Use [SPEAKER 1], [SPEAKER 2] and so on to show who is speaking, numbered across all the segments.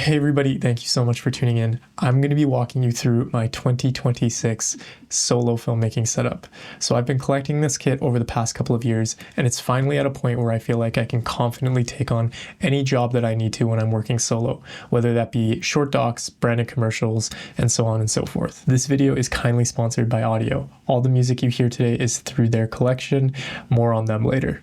[SPEAKER 1] Hey everybody, thank you so much for tuning in. I'm going to be walking you through my 2026 solo filmmaking setup. So I've been collecting this kit over the past couple of years, and it's finally at a point where I feel like I can confidently take on any job that I need to when I'm working solo, whether that be short docs, branded commercials, and so on and so forth. This video is kindly sponsored by Audio. All the music you hear today is through their collection. More on them later.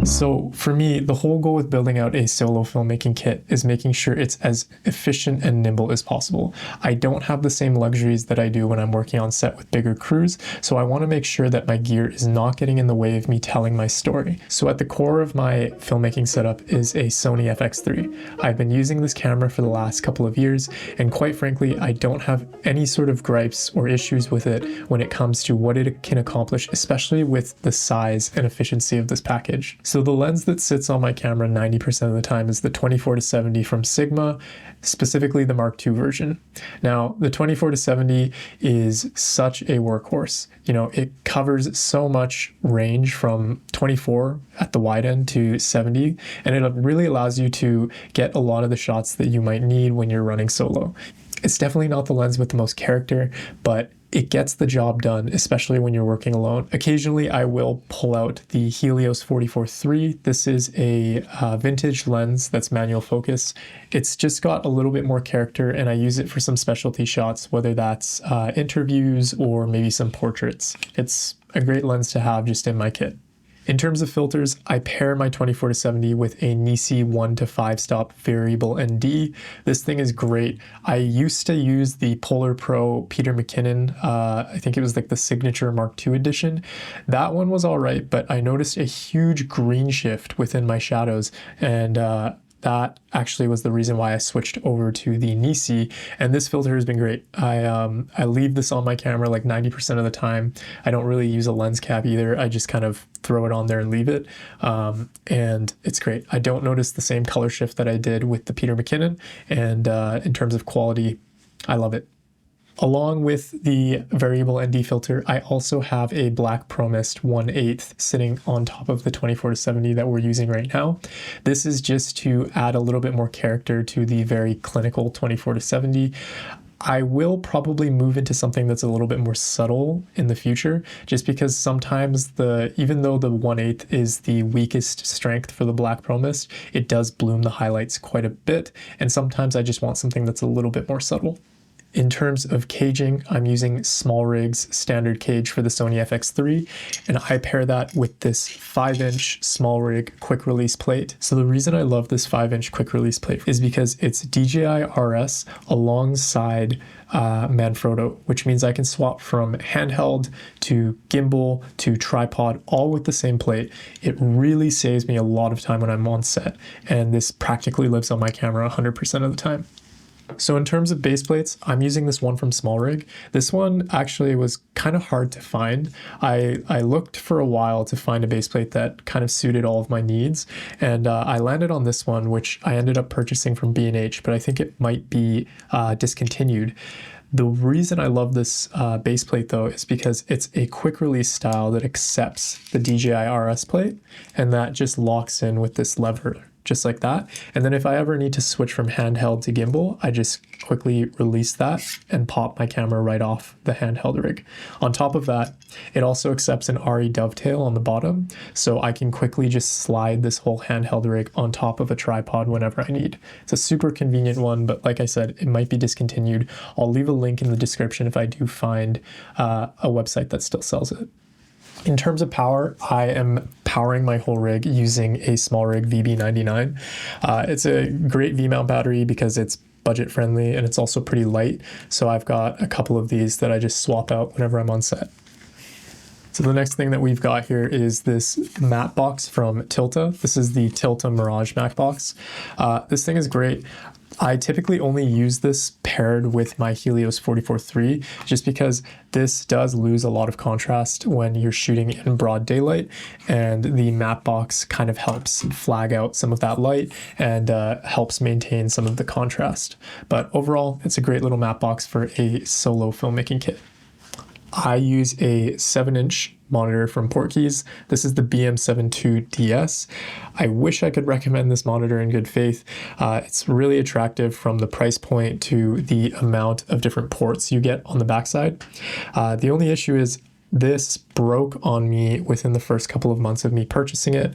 [SPEAKER 1] So for me, the whole goal with building out a solo filmmaking kit is making sure it's as efficient and nimble as possible. I don't have the same luxuries that I do when I'm working on set with bigger crews, so I want to make sure that my gear is not getting in the way of me telling my story. So at the core of my filmmaking setup is a Sony FX3. I've been using this camera for the last couple of years, and quite frankly, I don't have any sort of gripes or issues with it when it comes to what it can accomplish, especially with the size and efficiency of this package. So the lens that sits on my camera 90% of the time is the 24-70 from Sigma, specifically the Mark II version. Now, the 24-70 is such a workhorse. You know, it covers so much range from 24 at the wide end to 70, and it really allows you to get a lot of the shots that you might need when you're running solo. It's definitely not the lens with the most character, but it gets the job done, especially when you're working alone. Occasionally, I will pull out the Helios 44-3. This is a vintage lens that's manual focus. It's just got a little bit more character, and I use it for some specialty shots, whether that's interviews or maybe some portraits. It's a great lens to have just in my kit. In terms of filters, I pair my 24-70 with a Nisi 1 to 5 stop variable ND. This thing is great. I used to use the Polar Pro Peter McKinnon. I think it was like the Signature Mark II edition. That one was all right, but I noticed a huge green shift within my shadows, and that actually was the reason why I switched over to the Nisi, and this filter has been great. I leave this on my camera like 90% of the time. I don't really use a lens cap either. I just kind of throw it on there and leave it, and it's great. I don't notice the same color shift that I did with the Peter McKinnon, and in terms of quality, I love it. Along with the variable ND filter, I also have a Black Pro Mist 1/8 sitting on top of the 24-70 that we're using right now. This is just to add a little bit more character to the very clinical 24-70. I will probably move into something that's a little bit more subtle in the future, just because sometimes even though the 1/8 is the weakest strength for the Black Pro Mist, it does bloom the highlights quite a bit, and sometimes I just want something that's a little bit more subtle. In terms of caging, I'm using Smallrig's standard cage for the Sony FX3, and I pair that with this 5-inch Smallrig quick release plate. So the reason I love this 5-inch quick release plate is because it's DJI RS alongside Manfrotto, which means I can swap from handheld to gimbal to tripod, all with the same plate. It really saves me a lot of time when I'm on set, and this practically lives on my camera 100% of the time. So in terms of base plates, I'm using this one from Smallrig. This one actually was kind of hard to find. I looked for a while to find a base plate that kind of suited all of my needs, and I landed on this one, which I ended up purchasing from B&H, but I think it might be discontinued. The reason I love this base plate though is because it's a quick release style that accepts the DJI RS plate, and that just locks in with this lever, just like that. And then if I ever need to switch from handheld to gimbal, I just quickly release that and pop my camera right off the handheld rig. On top of that, it also accepts an RE dovetail on the bottom, so I can quickly just slide this whole handheld rig on top of a tripod whenever I need. It's a super convenient one, but like I said, it might be discontinued. I'll leave a link in the description if I do find a website that still sells it. In terms of power, I am powering my whole rig using a Smallrig VB99. It's a great V-mount battery because it's budget friendly and it's also pretty light. So I've got a couple of these that I just swap out whenever I'm on set. So the next thing that we've got here is this matte box from Tilta. This is the Tilta Mirage matte box. This thing is great. I typically only use this paired with my Helios 44-3 just because this does lose a lot of contrast when you're shooting in broad daylight, and the matte box kind of helps flag out some of that light and helps maintain some of the contrast. But overall, it's a great little matte box for a solo filmmaking kit. I use a 7-inch monitor from Portkeys. This is the BM72DS. I wish I could recommend this monitor in good faith. It's really attractive from the price point to the amount of different ports you get on the backside. The only issue is this broke on me within the first couple of months of me purchasing it,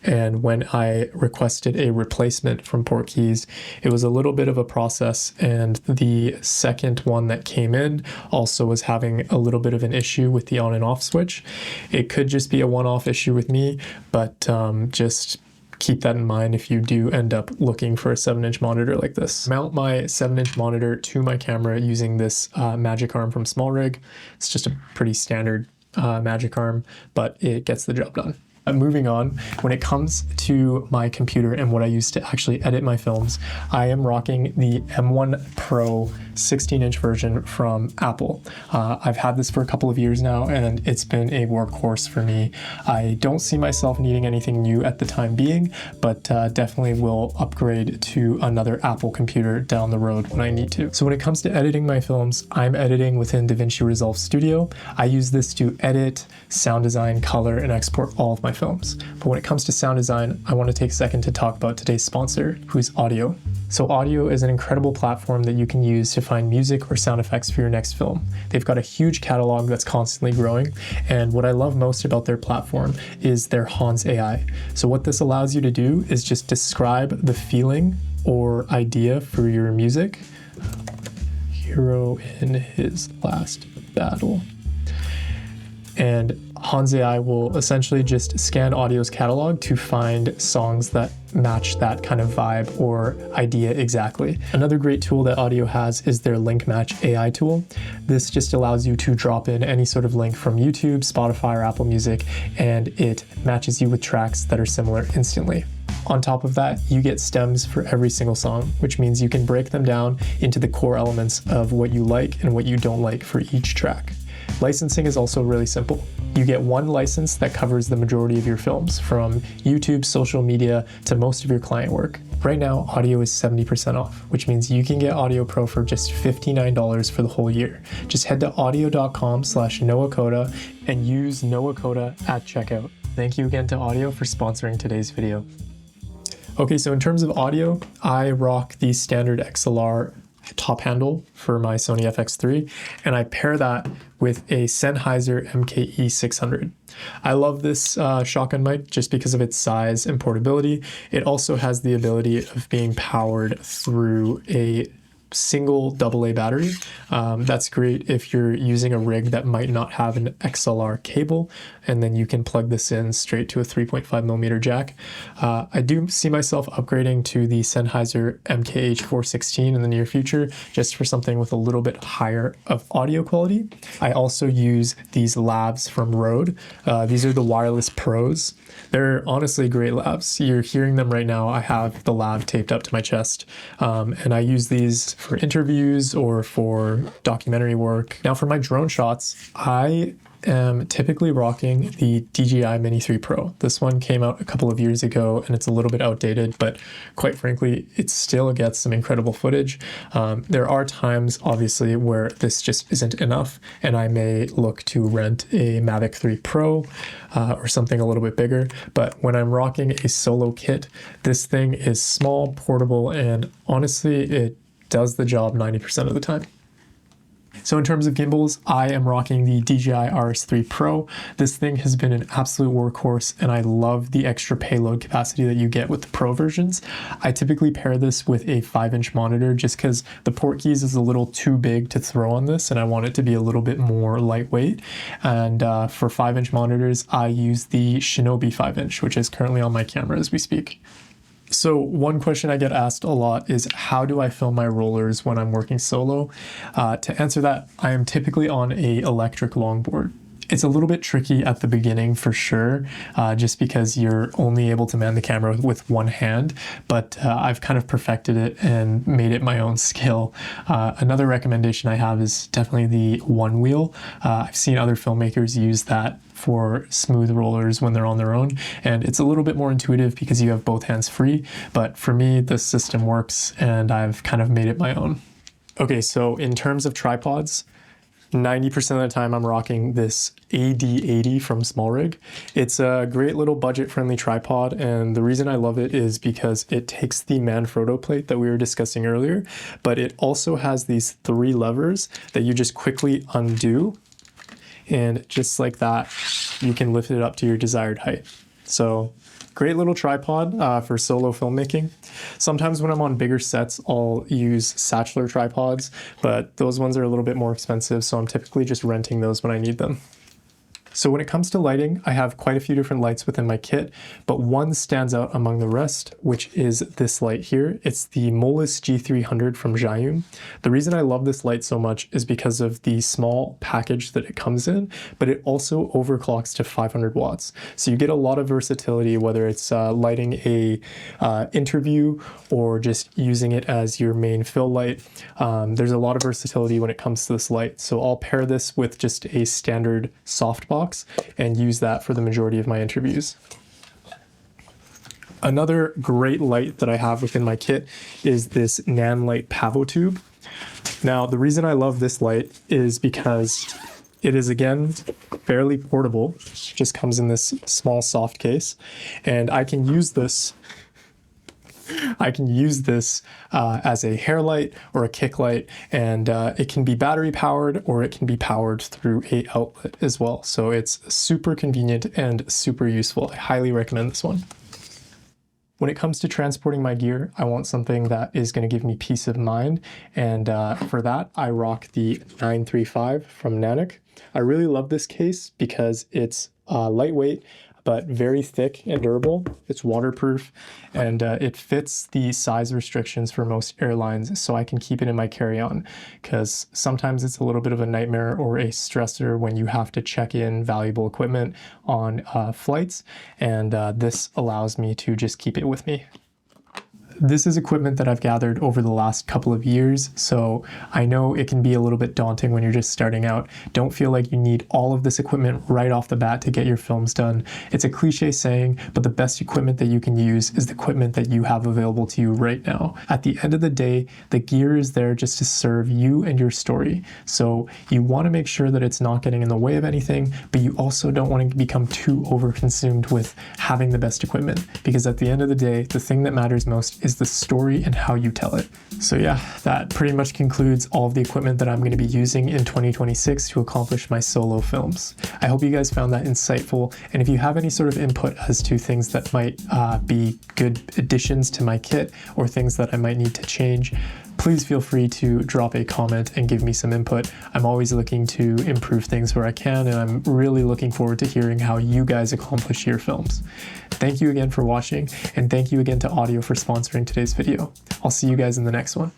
[SPEAKER 1] and when I requested a replacement from Portkeys, it was a little bit of a process, and the second one that came in also was having a little bit of an issue with the on and off switch. It could just be a one-off issue with me, but just keep that in mind if you do end up looking for a 7-inch monitor like this. Mount my 7-inch monitor to my camera using this magic arm from Smallrig. It's just a pretty standard magic arm, but it gets the job done. Moving on, when it comes to my computer and what I use to actually edit my films, I am rocking the M1 Pro 16-inch version from Apple. I've had this for a couple of years now, and it's been a workhorse for me. I don't see myself needing anything new at the time being, but definitely will upgrade to another Apple computer down the road when I need to. So when it comes to editing my films, I'm editing within DaVinci Resolve Studio. I use this to edit, sound design, color, and export all of my films. But when it comes to sound design, I want to take a second to talk about today's sponsor, who's Audio. So Audio is an incredible platform that you can use to find music or sound effects for your next film. They've got a huge catalog that's constantly growing, and what I love most about their platform is their Hans AI. So what this allows you to do is just describe the feeling or idea for your music. Hero in his last battle. And Hans AI will essentially just scan Audio's catalog to find songs that match that kind of vibe or idea exactly. Another great tool that Audio has is their Link Match AI tool. This just allows you to drop in any sort of link from YouTube, Spotify, or Apple Music, and it matches you with tracks that are similar instantly. On top of that, you get stems for every single song, which means you can break them down into the core elements of what you like and what you don't like for each track. Licensing is also really simple. You get one license that covers the majority of your films, from YouTube, social media, to most of your client work. Right now, Audio is 70% off, which means you can get Audio Pro for just $59 for the whole year. Just head to audio.com/NoahCoda and use NoahCoda at checkout. Thank you again to Audio for sponsoring today's video. Okay, so in terms of audio, I rock the standard XLR top handle for my Sony FX3, and I pair that with a Sennheiser MKE 600. I love this shotgun mic just because of its size and portability. It also has the ability of being powered through a single AA battery. That's great if you're using a rig that might not have an XLR cable, and then you can plug this in straight to a 3.5mm jack. I do see myself upgrading to the Sennheiser MKH 416 in the near future, just for something with a little bit higher of audio quality. I also use these lavs from Rode. These are the Wireless Pros. They're honestly great lavs. You're hearing them right now. I have the lav taped up to my chest, and I use these for interviews or for documentary work. Now for my drone shots, I am typically rocking the DJI Mini 3 Pro. This one came out a couple of years ago and it's a little bit outdated, but quite frankly, it still gets some incredible footage. There are times, obviously, where this just isn't enough, and I may look to rent a Mavic 3 Pro or something a little bit bigger. But when I'm rocking a solo kit, this thing is small, portable, and honestly, it does the job 90% of the time. So in terms of gimbals, I am rocking the DJI RS3 Pro. This thing has been an absolute workhorse, and I love the extra payload capacity that you get with the Pro versions. I typically pair this with a 5-inch monitor just because the Portkeys is a little too big to throw on this, and I want it to be a little bit more lightweight. And for 5-inch monitors, I use the Shinobi 5-inch, which is currently on my camera as we speak. So one question I get asked a lot is, how do I film my rollers when I'm working solo? To answer that, I am typically on a electric longboard. It's a little bit tricky at the beginning for sure, just because you're only able to man the camera with one hand, but I've kind of perfected it and made it my own skill. Another recommendation I have is definitely the one wheel. I've seen other filmmakers use that for smooth rollers when they're on their own, and it's a little bit more intuitive because you have both hands free, but for me, this system works and I've kind of made it my own. Okay, so in terms of tripods, 90% of the time I'm rocking this AD80 from Smallrig. It's a great little budget-friendly tripod, and the reason I love it is because it takes the Manfrotto plate that we were discussing earlier, but it also has these 3 levers that you just quickly undo, and just like that, you can lift it up to your desired height. So great little tripod for solo filmmaking. Sometimes when I'm on bigger sets, I'll use Satchler tripods, but those ones are a little bit more expensive, so I'm typically just renting those when I need them. So when it comes to lighting, I have quite a few different lights within my kit, but one stands out among the rest, which is this light here. It's the Molis G300 from Zhiyun. The reason I love this light so much is because of the small package that it comes in, but it also overclocks to 500 watts. So you get a lot of versatility, whether it's lighting a interview or just using it as your main fill light. There's a lot of versatility when it comes to this light. So I'll pair this with just a standard softbox and use that for the majority of my interviews. Another great light that I have within my kit is this Nanlite Pavo tube. Now, the reason I love this light is because it is, again, fairly portable. It just comes in this small soft case, and I can use this as a hair light or a kick light, and it can be battery powered or it can be powered through a outlet as well. So it's super convenient and super useful. I highly recommend this one. When it comes to transporting my gear, I want something that is going to give me peace of mind, and for that I rock the 935 from Nanik. I really love this case because it's lightweight, but very thick and durable. It's waterproof, and it fits the size restrictions for most airlines, so I can keep it in my carry-on, because sometimes it's a little bit of a nightmare or a stressor when you have to check in valuable equipment on flights, and this allows me to just keep it with me. This is equipment that I've gathered over the last couple of years, so I know it can be a little bit daunting when you're just starting out. Don't feel like you need all of this equipment right off the bat to get your films done. It's a cliche saying, but the best equipment that you can use is the equipment that you have available to you right now. At the end of the day, the gear is there just to serve you and your story. So you want to make sure that it's not getting in the way of anything, but you also don't want to become too overconsumed with having the best equipment, because at the end of the day, the thing that matters most is the story and how you tell it. So yeah, that pretty much concludes all of the equipment that I'm going to be using in 2026 to accomplish my solo films. I hope you guys found that insightful, and if you have any sort of input as to things that might be good additions to my kit or things that I might need to change, please feel free to drop a comment and give me some input. I'm always looking to improve things where I can, and I'm really looking forward to hearing how you guys accomplish your films. Thank you again for watching, and thank you again to Audio for sponsoring today's video. I'll see you guys in the next one.